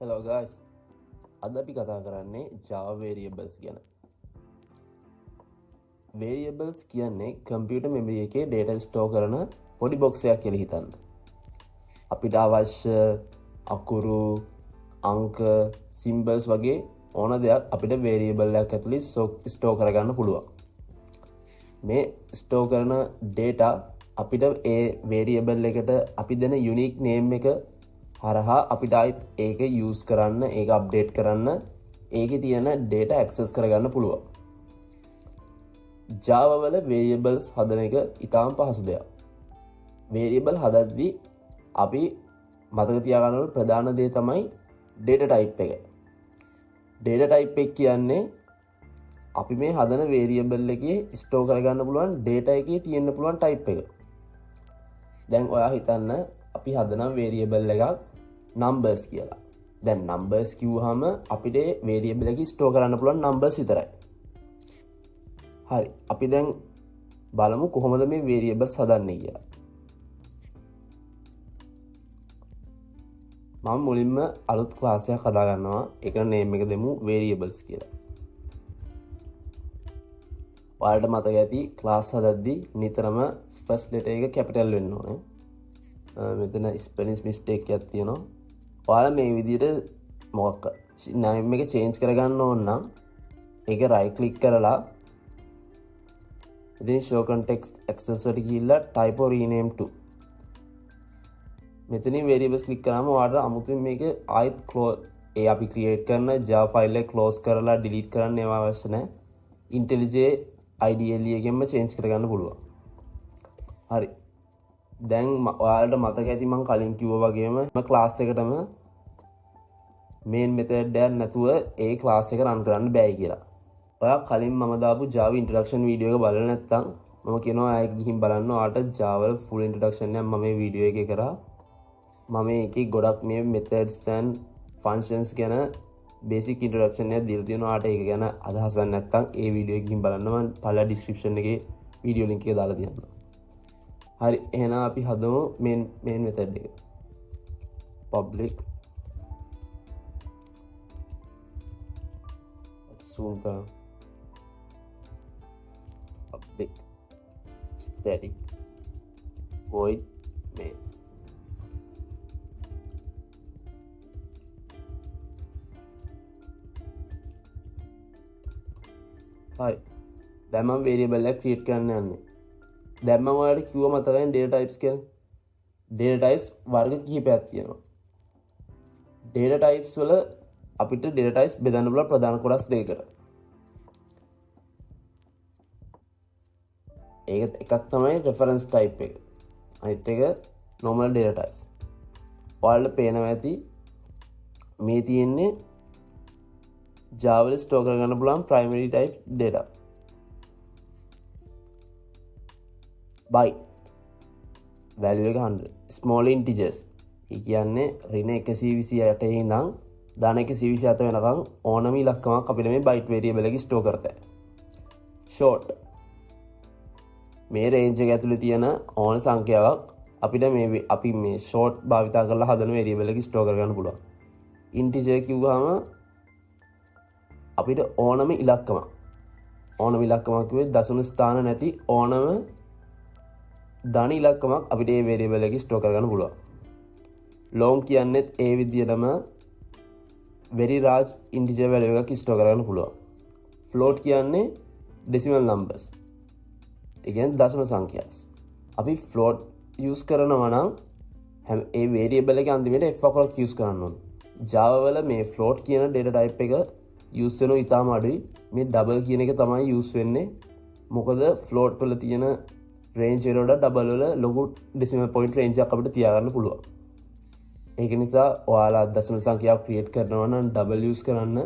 Hello guys. අද අපි කතා කරන්නේ Java variables ගැන. Variables කියන්නේ computer memory එකේ data store කරන පොඩි box එකක් කියලා හිතන්න. අපිට අවශ්‍ය අකුරු, අංක, symbols වගේ ඕන දෙයක් අපිට variable එකක් ඇතුලේ store කරගන්න පුළුවන්. මේ store කරන data අපිට ඒ variable එකට අපි දෙන unique name එක හරහා අපිට ආයිත් ඒක use කරන්න, ඒක update කරන්න, ඒකේ තියෙන data access කරගන්න පුළුවන්. Java වල variables හදන එක ඉතාම පහසු දෙයක්. variable හදද්දී අපි මතක තියාගන්න ඕන ප්‍රධාන දේ තමයි data type එක. data type එක කියන්නේ අපි මේ හදන variable එකේ store කරගන්න පුළුවන් data එකේ තියෙන්න පුළුවන් type එක. දැන් ඔයා හිතන්න අපි හදන variable එකක් numbers කියලා. දැන් numbers කිව්වහම අපිට variable එකේ store කරන්න පුළුවන් numbers විතරයි. හරි. අපි දැන් බලමු කොහොමද මේ variables හදන්නේ කියලා. මම මුලින්ම අලුත් class එකක් හදා ගන්නවා. ඒක name එක දෙමු variables කියලා. ඔයාලට මතක ඇති class හදද්දී නිතරම first letter එක capital වෙන්න ඕනේ. මෙතන spelling mistake එකක් තියෙනවා. ඔයාලා මේ විදිහට මොකක් name එක change කරගන්න ඕන නම් ඒක right click කරලා ඉතින් show context access වලට ගිහිල්ලා type or rename to මෙතනින් variables click කරාම ඔයාලට අමුතුවෙන් මේක ආයෙත් close ඒ අපි create කරන Java file එක close කරලා delete කරන්න ඒව අවශ්‍ය නැහැ. IntelliJ IDLE එකෙන්ම change කරගන්න පුළුවන්. හරි. දැන් ඔයාලට මතක ඇති මම කලින් කිව්වා වගේම මේ class එකටම main method එකක් නැතුව ඒ class එක run කරන්න බෑ කියලා. ඔයා කලින් මම දාපු Java introduction video එක බලලා නැත්නම් මම කියනවා ආයෙ ගිහින් බලන්න. ඔයාලට Java full introduction එක මම මේ video එකේ කරා. මම ඒකේ ගොඩක් මේ methods and functions ගැන basic introduction එකක් දීලා තියෙනවා. ඔයාලට ඒක ගැන අදහසක් නැත්නම් ඒ video එක ගිහින් බලන්න. මම පළලා description එකේ video link එක දාලා තියෙනවා. හරි, එහෙනම් අපි හදමු main method එක. public zoom කරමු. public static void main. හරි, දැන් මම variable එක create කරන්න යන්නේ. දැන් මම ඔයාලට කිව්ව මතකයි data types කියලා. data types වර්ග කිහිපයක් තියෙනවා. data types වල අපිට data types බෙදන්න පුළුවන් ප්‍රධාන කොටස් දෙකකට. ඒක එකක් තමයි reference type එක. අනිත් එක normal data types. ඔයාලට පේනවා ඇති මේ තියෙන්නේ Java වල store කරගන්න පුළුවන් primary type data. byte value එක 100. small integers ඒ කියන්නේ ඍණ 128 ඉඳන් ධන 127 වෙනකන් ඕනම ඉලක්කමක් අපිට මේ byte variable එකේ store කරතයි. short මේ range එක ඇතුලේ තියෙන ඕන සංඛ්‍යාවක් අපිට මේ අපි මේ short භාවිතා කරලා හදන variable එකේ store කරගන්න පුළුවන්. integer කිව්වහම අපිට ඕනම ඉලක්කමක් කිව්වේ දශම ස්ථාන නැති ඕනම ධන ඉලක්කමක් අපිට මේ variable එකේ store කරගන්න පුළුවන්. long කියන්නේ ඒ විදිහටම very large integer value එකක් store කරගන්න පුළුවන්. float කියන්නේ decimal numbers. ඒ කියන්නේ දශම සංඛ්‍යා. අපි float use කරනවා නම් ඒ variable එකේ අන්තිමට f අකුරක් use කරන්න ඕනේ. Java වල මේ float කියන data type එක use වෙනු ඉතාම අඩුයි. මේ double කියන එක තමයි use වෙන්නේ. මොකද float වල තියෙන range එක වල double වල ලොකු decimal point range එකක් අපිට තියාගන්න පුළුවන්. ඒක නිසා ඔයාලා දශම සංඛ්‍යාවක් create කරනවා නම් double use කරන්න.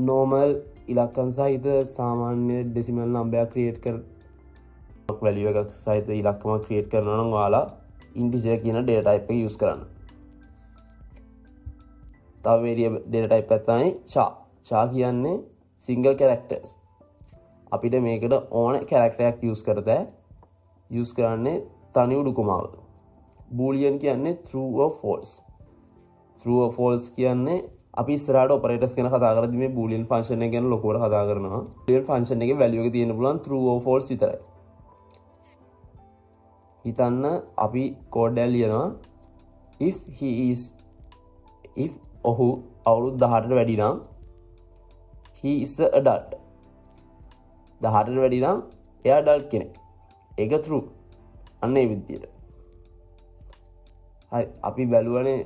normal ඉලක්කම් සහිත සාමාන්‍ය decimal number එකක් create කර value එකක් සහිත ඉලක්කමක් create කරනවා නම් ඔයාලා integer කියන data type එක use කරන්න. තව variable data type එකක් තමයි char. char කියන්නේ single characters. අපිට මේකට ඕන character එකක් use කරන්නේ තනි උඩුකුමාව. boolean කියන්නේ true or false. true or false කියන්නේ අපි ඉස්සරහට operators ගැන කතා කරද්දී මේ boolean function එක ගැන ලොකුවට කතා කරනවා. boolean function එකේ value එක තියෙන්න පුළුවන් true or false විතරයි. හිතන්න අපි code එක ලියනවා if ඔහු අවුරුදු 18ට වැඩි නම් he is a adult. 18ට වැඩි නම් එයා adult කෙනෙක්. ඒක true. අන්න ඒ විදිහට. හරි අපි බැලුවනේ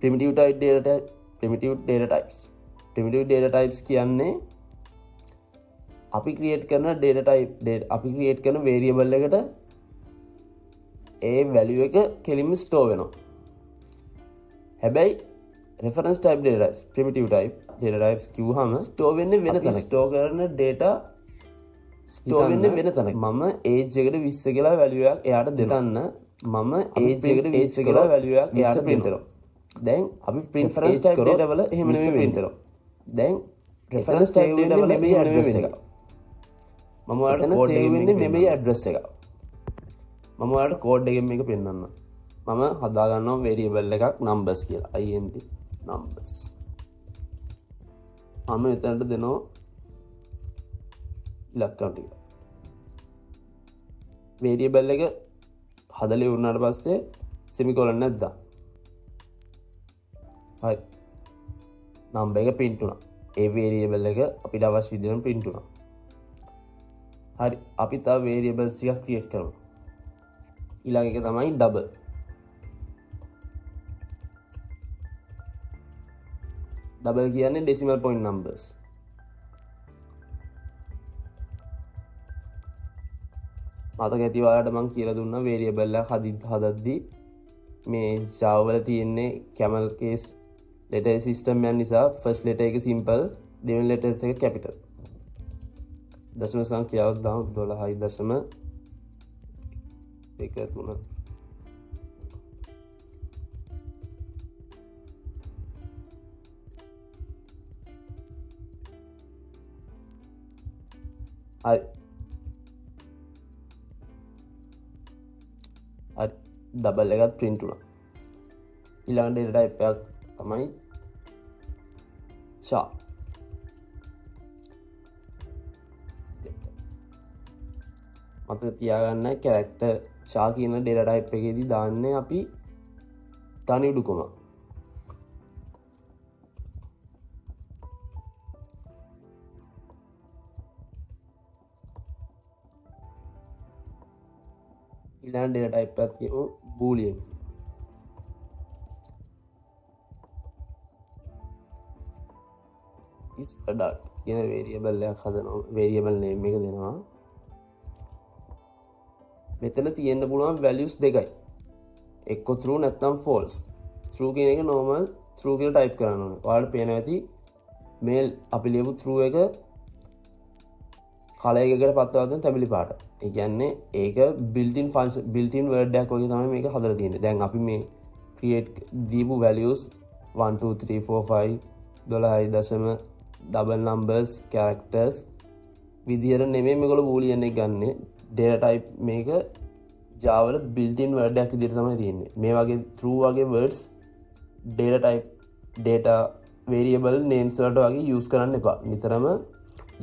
primitive data types. primitive data types කියන්නේ අපි create කරන අපි create කරන variable එකට ඒ value එක කෙලින්ම store වෙනවා. හැබැයි reference type data types primitive type data types කිව්වහම store වෙන්නේ වෙන තැනක. store කරන data store වෙන්නේ වෙන තැනක. මම age එකට 20 කියලා value එකක් එයාට දෙන්න මම age එකට 20 කියලා value එකක් එයාට print කරනවා. දැන් අපි reference type data වල එහෙම නෙමෙයි print කරනවා. දැන් reference type data වල නෙමෙයි address එක. මම ඔයාලට code එකෙන් වෙන්නේ නෙමෙයි address එක. මම ඔයාලට code එකෙන් මේක පෙන්නන්නම්. මම හදා ගන්නවා variable එකක් numbers කියලා. int numbers. මම එතනට දෙනවා ඉලක්කම් ටික. variable එක හදලා ඉවරනාට පස්සේ semicolon එකක් දාන්න. හරි. number එක print වුණා. ඒ variable එක අපිට අවශ්‍ය විදිහට print වුණා. හරි. අපි තව variables ටිකක් create කරමු. ඊළඟ එක තමයි double. double කියන්නේ decimal point numbers. මතක ඇති ඔයාලට මම කියලා දුන්නා variable එක හදද්දී මේ Java වල තියෙන්නේ camel case letter system එක නිසා first letter එක simple දෙවෙනි letters එක capital. දශම සංඛ්‍යාවක් දාමු 12.13. හරි. double එකත් print වුණා. ඊළඟ data type එකක් තමයි char. මතක තියාගන්න character char කියන data type එකේදී දාන්නේ අපි තනි උඩුකම. ඊළඟ data type එකක් කියමු boolean. is adult කියන variable එකක් හදනවා. variable name එක දෙනවා. මෙතන තියෙන්න පුළුවන් values දෙකයි. එක්ක true නැත්නම් false. true කියන එක normal true කියලා type කරන්න ඕනේ. ඔයාලට පේනවා ඇති මේ අපි ලියපු true එක කලර් එකකට පත්වලා තියෙන තැඹිලි පාට. ඒ කියන්නේ ඒක built in word එකක් වගේ තමයි මේක හදලා තියෙන්නේ. දැන් අපි මේ create දීපු values 1 2 3 4 5 12 double numbers characters විදියට නෙමෙයි මේගොල්ලෝ boolean එක ගන්නෙ. data type මේක Java වල built in word එකක් විදියට තමයි තියෙන්නේ. මේ වගේ true වගේ words data type data variable names වලට වගේ use කරන්න එපා. නිතරම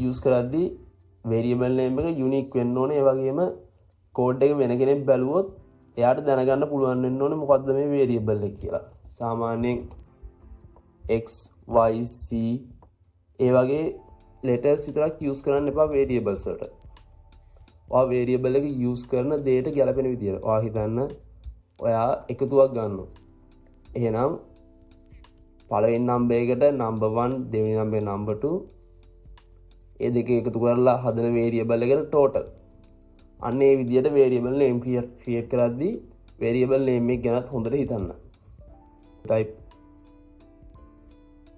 use කරද්දී variable name එක unique වෙන්න ඕනේ. ඒ වගේම code එක වෙන කෙනෙක් බැලුවොත් එයාට දැනගන්න පුළුවන් වෙන්න ඕනේ මොකද්ද මේ variable එක කියලා. සාමාන්‍යයෙන් x y c ඒ වගේ letters විතරක් use කරන්න එපා variables වලට. ඔයා variable එක use කරන දෙයට ගැලපෙන විදියට. ඔයා හිතන්න ඔයා එකතුවක් ගන්නවා. එහෙනම් පළවෙනි number එකට number 1 දෙවෙනි number number 2 ඒ දෙක එකතු කරලා හදන variable එකට total. අන්න ඒ විදියට variable name create කරද්දී variable name එක ගැනත් හොඳට හිතන්න. type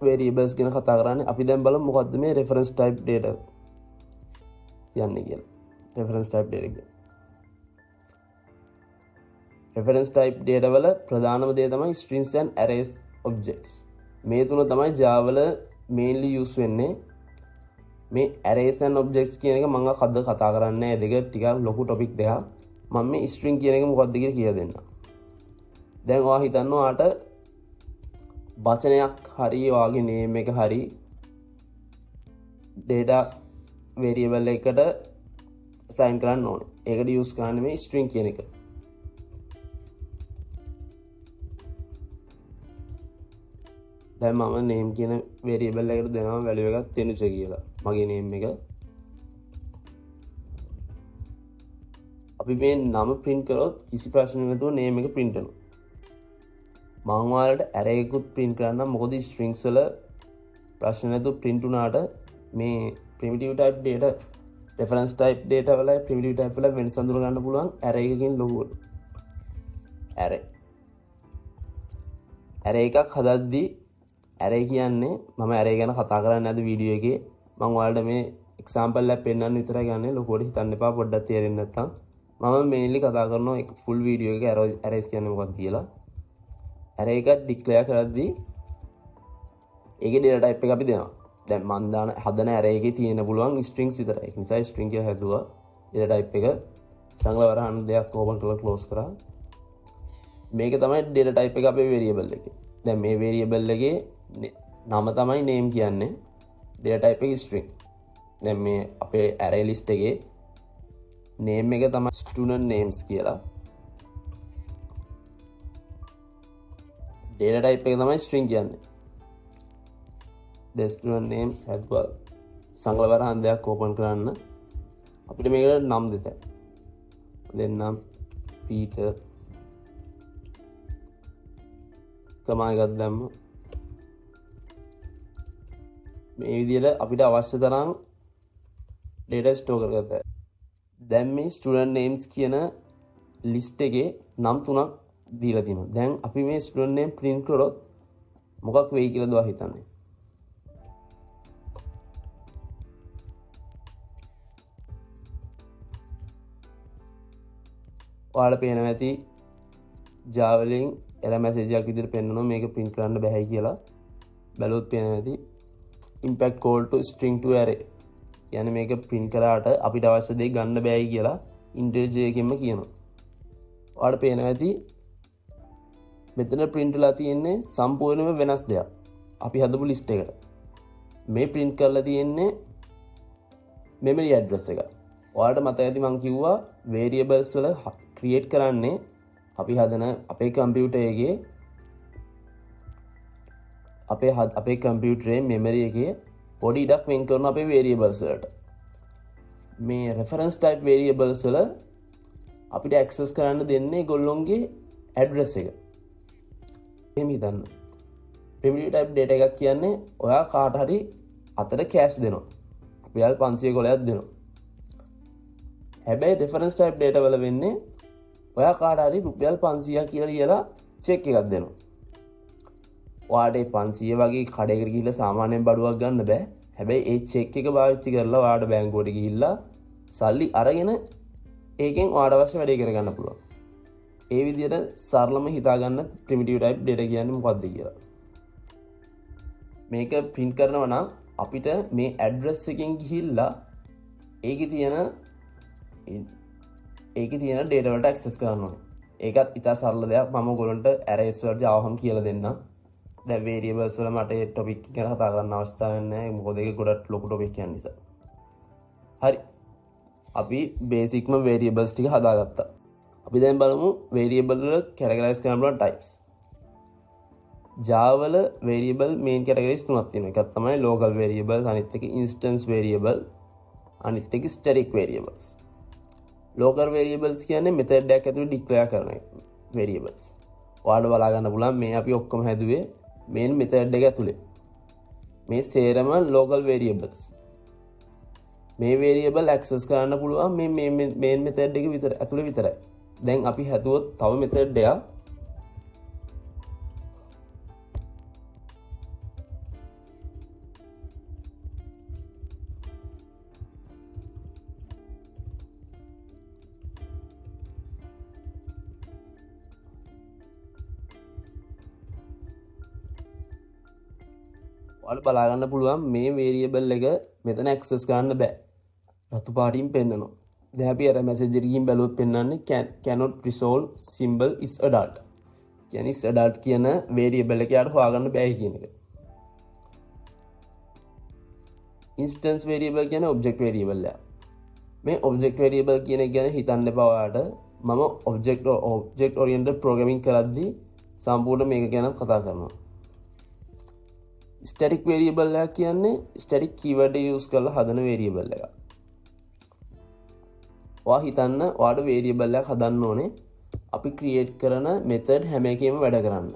variables ගැන කතා කරන්නේ අපි දැන් බලමු මොකද්ද මේ reference type data යන්නේ කියලා. reference type data. reference type data වල ප්‍රධානම දේ තමයි strings and arrays objects. මේ තුන තමයි Java වල mainly use වෙන්නේ. මේ arrays and objects කියන එක මම අද කතා කරන්නේ දෙක ටිකක් ලොකු topic දෙකක්. මම මේ string කියන එක මොකක්ද කියලා දෙන්නම්. දැන් ඔයා හිතන්න ඔයාට වචනයක් හරි වාගේ නේම් එක හරි data variable එකට assign කරන්න ඕනේ. ඒකට use කරන්නේ මේ string කියන එක. දැන් මම name කියන variable එකට දෙනවා value එකක් තෙනුච කියලා. මගේ name එක. අපි මේ නම print කරොත් කිසි ප්‍රශ්නයක් නැතුව name එක print වෙනවා. මම ඔයාලට array එකකුත් print කරන්නම්. මොකද strings වල ප්‍රශ්න නැතුව print වුණාට මේ primitive type data reference type data වල primitive type වල වෙනස අඳුර ගන්න පුළුවන් array එකකින් ලොකුවට. array එකක් හදද්දී array කියන්නේ මම array ගැන කතා කරන්නේ නැද්ද වීඩියෝ එකේ. මම ඔයාලට මේ example එකක් පෙන්නන්න විතරයි ගන්නේ. ලොකුවට හිතන්න එපා පොඩ්ඩක් තේරෙන්නේ නැත්නම්. මම mainly කතා කරනවා එක full video එක arrays කියන්නේ මොකක්ද කියලා. array එක declare කරද්දී ඒකේ data type එක අපි දෙනවා. දැන් මම දාන හදන array එකේ තියෙන පුළුවන් strings විතරයි. ඒක නිසා string එක හැදුවා. data type එක සංග්‍රහවරහන් දෙයක් open කරලා close කරා. මේක තමයි data type එක අපේ variable එකේ. දැන් මේ variable එකේ නම තමයි name කියන්නේ. data type එක string. දැන් මේ අපේ array list එකේ name එක තමයි student names කියලා. data type එක තමයි string කියන්නේ. the student names හැදුවා. සංග්‍රහවරහන් දෙයක් open කරන්න. අපිට මේකට නම් දෙතයි. දෙන්නම් Peter කමා එකක් දැම්ම. මේ විදිහට අපිට අවශ්‍ය තරම් data store කරගත්තා. දැන් මේ student names කියන list එකේ නම් තුනක් දීලා තියෙනවා. දැන් අපි මේ student name print කරොත් මොකක් වෙයි කියලාද ඔයා හිතන්නේ? ඔයාලා පේනවා ඇති Java වලින් error message එකක් විදිහට පෙන්නනවා මේක print කරන්න බැහැ කියලා. බැලුවොත් පේනවා ඇති impact call to string to array. කියන්නේ මේක print කරාට අපිට අවශ්‍ය දේ ගන්න බෑයි කියලා integer එකකින්ම කියනවා. ඔයාලට පේනවා ඇති මෙතන print වෙලා තියෙන්නේ සම්පූර්ණයෙන්ම වෙනස් දෙයක්. අපි හදපු list එකට. මේ print කරලා තියෙන්නේ memory address එක. ඔයාලට මතක ඇති මම කිව්වා variables වල create කරන්නේ අපි හදන අපේ computer එකේ අපේ computer memory එකේ පොඩි ඉඩක් වෙන් කරන අපේ variables වලට. මේ reference type variables වල අපිට access කරන්න දෙන්නේ ඒගොල්ලොන්ගේ address එක. එහෙම හිතන්න. primitive type data එකක් කියන්නේ ඔයා කාට හරි අතට cash දෙනවා. රුපියල් 500 කොලයක් දෙනවා. හැබැයි reference type data වල වෙන්නේ ඔයා කාට හරි රුපියල් 500ක් කියලා ලියලා check එකක් දෙනවා. ඔයාට 500 වගේ කඩේකට ගිහිල්ලා සාමාන්‍යයෙන් බඩුවක් ගන්න බෑ. හැබැයි ඒ check එක පාවිච්චි කරලා ඔයාට බැංකුවට ගිහිල්ලා සල්ලි අරගෙන ඒකෙන් ඔයාට අවශ්‍ය වැඩේ කරගන්න පුළුවන්. ඒ විදිහට සරලම හිතාගන්න primitive type data කියන්නේ මොකක්ද කියලා. මේක print කරනවා නම් අපිට මේ address එකෙන් ගිහිල්ලා ඒකේ තියෙන data වලට access කරන්න ඕනේ. ඒකත් ඉතා සරල දෙයක්. මම ඔයගොල්ලන්ට arrays වලට ආවම කියලා දෙන්නම්. දැන් variables වල මට ඒ topic එක ගැන කතා කරන්න අවස්ථාවක් නැහැ. මොකද ඒක ගොඩක් ලොකු topic එකක් නිසා. හරි. අපි basic variables ටික හදාගත්තා. අපි දැන් බලමු variable වල categorize කරන්න පුළුවන් types. Java වල variable main categories තුනක් තියෙනවා. එකක් තමයි local variable, අනිත් එක instance variable, අනිත් එක static variables. Local variables කියන්නේ method එකක් ඇතුළේ declare කරන variables. ඔයාලට බලා ගන්න පුළුවන් මේ අපි ඔක්කොම හැදුවේ main method එක ඇතුළේ. මේ සේරම local variables. මේ variable access කරන්න පුළුවන් මේ main method එක ඇතුළේ විතරයි. දැන් අපි හැදුවොත් තව method එකක් ඔයාලට බලා ගන්න පුළුවන් මේ variable එක මෙතන access කරන්න බෑ. රතු පාටින් පෙන්නනවා. දැන් අපි අර message එකකින් බැලුවොත් පෙන්නන්නේ cannot resolve symbol is adult. කියන්නේ adult කියන variable එක යාට හොයාගන්න බෑ කියන එක. instance variable කියන්නේ object variable එක. මේ object variable කියන එක ගැන හිතන්න එපා ඔයාලට. මම object oriented programming කරද්දී සම්පූර්ණ මේක ගැන කතා කරනවා. static variable එක කියන්නේ static keyword use කරලා හදන variable එක. ඔයා හිතන්න ඔයාලට variable එකක් හදන්න ඕනේ අපි create කරන method හැම එකෙම වැඩ කරන්න.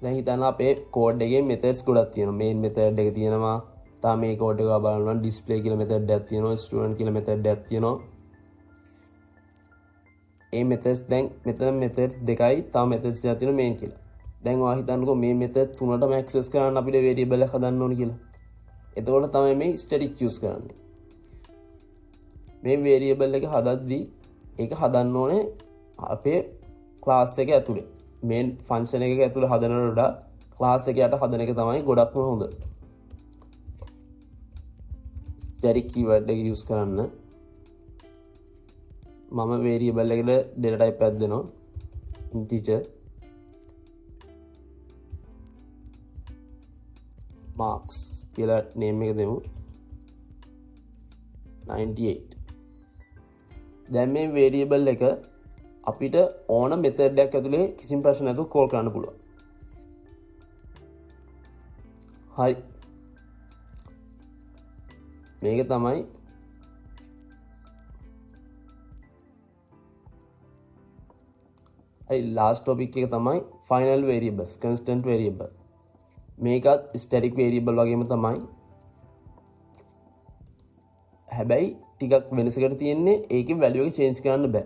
දැන් හිතන්න අපේ code එකේ methods ගොඩක් තියෙනවා. main method එක තියෙනවා. තා මේ code එක බලනවා display කියලා method එකක් තියෙනවා. student කියලා method එකක් තියෙනවා. ඒ methods දැන් මෙතන methods දෙකයි තව methods එකක් තියෙනවා main කියලා. දැන් ඔයා හිතන්නකෝ මේ method තුනටම access කරන්න අපිට variable එක හදන්න ඕනේ කියලා. එතකොට තමයි මේ static use කරන්නේ. මේ variable එක හදද්දී ඒක හදන්න ඕනේ අපේ class එක ඇතුලේ. main function එක ඇතුලේ හදනවට වඩා class එක යට හදන එක තමයි ගොඩක්ම හොඳ. static keyword එක use කරන්න මම variable එකට data type එකක් දෙනවා. integer marks කියලා name එක දෙමු. 98. දැන් මේ variable එක අපිට ඕන method එකක් ඇතුලේ කිසිම ප්‍රශ්න නැතුව call කරන්න පුළුවන්. හරි. මේක තමයි last topic එක තමයි final variables constant variable. මේකත් static variable වගේම තමයි. හැබැයි ටිකක් වෙනසකට තියෙන්නේ ඒකේ value එක change කරන්න බෑ.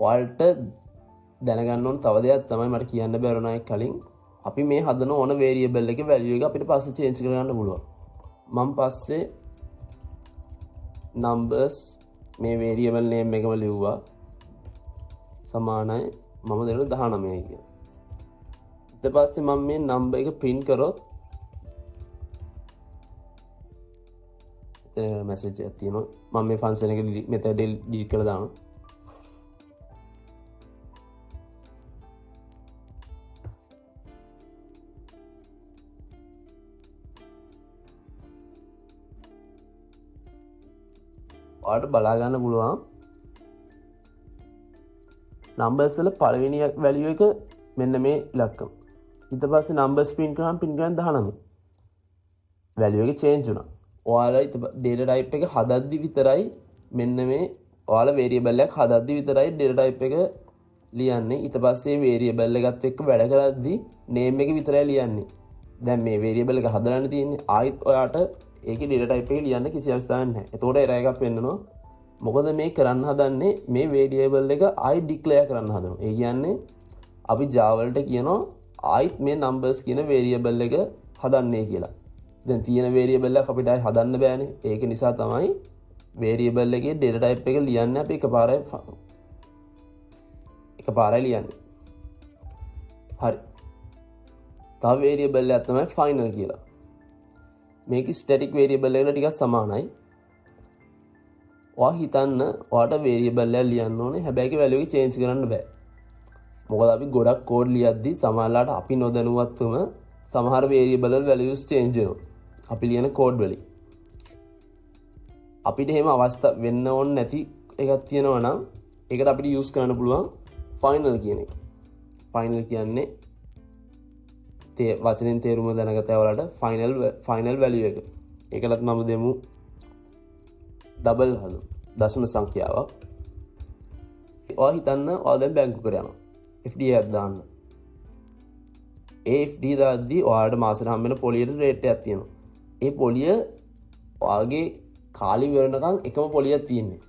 ඔයාලට දැනගන්න ඕන තව දෙයක් තමයි මට කියන්න බැරුණා කලින්. අපි මේ හදන ඕන variable එකේ value එක අපිට පස්සේ change කරගන්න පුළුවන්. මම පස්සේ numbers මේ variable name එකම ලිව්වා. සමානයි මම දෙන 19 කියලා. ඊට පස්සේ මම මේ number එක print කරොත් message එකක් තියෙනවා. මම මේ function එක method delete කරලා දානවා. ඔයාලට බලා ගන්න පුළුවන් numbers වල පළවෙනි value එක මෙන්න මේ ඉලක්කම. ඊට පස්සේ numbers print කරාම 19. value එක change වුණා. ඔයාලා data type එක හදද්දි විතරයි මෙන්න මේ ඔයාලා variable එකක් හදද්දි විතරයි data type එක ලියන්නේ. ඊට පස්සේ variable එකත් එක්ක වැඩ කරද්දි name එක විතරයි ලියන්නේ. දැන් මේ variable එක හදන්න තියෙන්නේ ආයිත් ඔයාට ඒකේ data type එක ලියන්න කිසි අවස්ථාවක් නැහැ. එතකොට error එකක් වෙන්නනවා. මොකද මේ කරන්න හදන්නේ මේ variable එක ආයි declare කරන්න හදනවා. ඒ කියන්නේ අපි Java වලට කියනවා ආයිත් මේ numbers කියන variable එක හදන්නේ කියලා. දැන් තියෙන variable එක අපිට හදන්න බෑනේ. ඒක නිසා තමයි variable එකේ data type එක ලියන්නේ අපි එකපාරයි ලියන්නේ. හරි. තව variable එකක් තමයි final කියලා. මේක static variable එකට ටිකක් සමානයි. ඔයා හිතන්න ඔයාට variable එක ලියන්න ඕනේ. හැබැයි ඒකේ value එක change කරන්න බෑ. මොකද අපි ගොඩක් code ලියද්දි සමහරවිට අපි නොදැනුවත්වම සමහර variable වල values change වෙනවා. අපි ලියන code වලින්. අපිට එහෙම අවස්ථා වෙන්න ඕන නැති එකක් තියෙනවා නම් ඒකට අපිට use කරන්න පුළුවන් final කියන එක. final කියන්නේ වචනෙන් තේරුම දැනගත්තා ඔයාලට final value එක. ඒකලත් මම දෙමු double හදමු. දශම සංඛ්‍යාවක්. ඔයා හිතන්න ඔයා දැන් බැංකුවකට යනවා. FD එකක් දාන්න. ඒ FD දාද්දි ඔයාලට මාසෙට හම්බ වෙන පොලියට රේට් එකක් තියෙනවා. ඒ පොලිය ඔයාගේ කාලි වෙනකන් එකම පොලියක් තියෙන්නේ.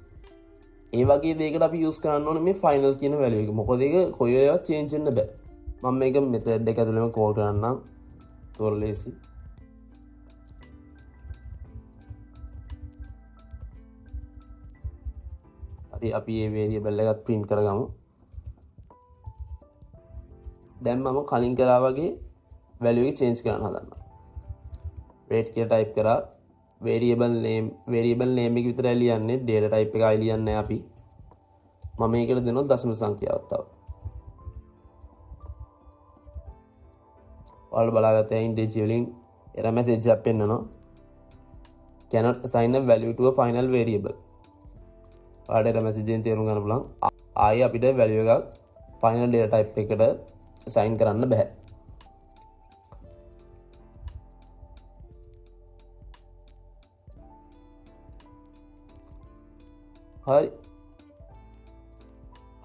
ඒ වගේ දෙයකට අපි use කරන්න ඕනේ මේ final කියන value එක. මොකද ඒක කොයි වෙලාවත් change වෙන්න බෑ. මම මේක method එක ඇතුළේම call කරන්නම්. තොරලේසි. හරි අපි මේ variable එකත් print කරගමු. දැන් මම කලින් කරා වගේ value එක change කරන්න හදන්නම්. rate කියලා type කරා variable name එක විතරයි ලියන්නේ data type එකයි ලියන්නේ අපි. මම මේකට දෙනවා දශම සංඛ්‍යාවක් තව. ඔයාලා බලාගත්තා ඉන්ඩෙජ් වලින් error message එකක් පෙන්නනවා. cannot assign a value to a final variable. ඔයාලට error message එකෙන් තේරුම් ගන්න පුළුවන් ආයෙ අපිට value එකක් final data type එකට assign කරන්න බෑ.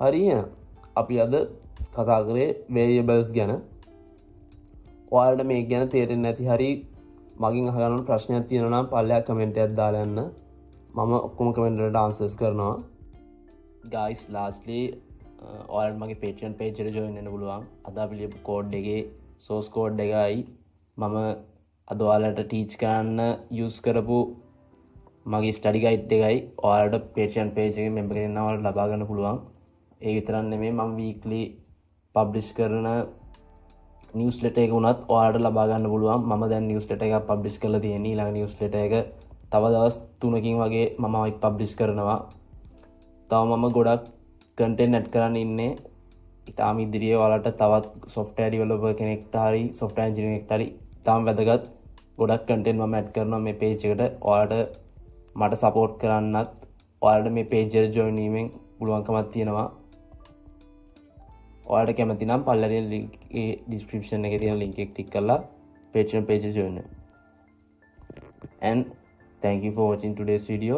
හරි අපි අද කතා කරේ variables ගැන. ඔයාලට මේක ගැන තේරෙන්නේ නැති හරි මගෙන් අහගන්න ප්‍රශ්නයක් තියෙනවා නම් පල්ලෙහා කමෙන්ට් එකක් දාලා යන්න. මම ඔක්කොම කමෙන්ට් වලට ආන්සර්ස් කරනවා. guys lastly ඔයාලට මගේ Patreon page එකට join වෙන්න පුළුවන්. අද අපි ලියපු code එකේ source code එකයි මම අද ඔයාලට teach කරන්න use කරපු මගේ study guide එකයි ඔයාලට Patreon page එකේ member කෙනෙක් නම් ඔයාලට ලබා ගන්න පුළුවන්. ඒ විතරක් නෙමෙයි මම weekly publish කරන newsletter එක උනත් ඔයාලට ලබා ගන්න පුළුවන්. මම දැන් newsletter එකක් publish කරලා තියෙනවා. ඊළඟ newsletter එක තව දවස් 3කින් වගේ මම ආයි publish කරනවා. තව මම ගොඩක් content add කරන්න ඉන්නේ. ඊටාම ඉදිරියේ ඔයාලට තවත් software developer කෙනෙක්ට හරි software engineer කෙනෙක්ට හරි ඊටාම වැදගත් ගොඩක් content මම add කරනවා මේ page එකට. ඔයාලට මට support කරන්නත් ඔයාලට මේ page එකට join වීමෙන් පුළුවන්කමක් තියෙනවා. ඔයාලට කැමති නම් පල්ලෙහා link ඒ description එකේ තියෙන link එක click කරලා Patreon page එක join වෙන්න. And thank you for watching today's video.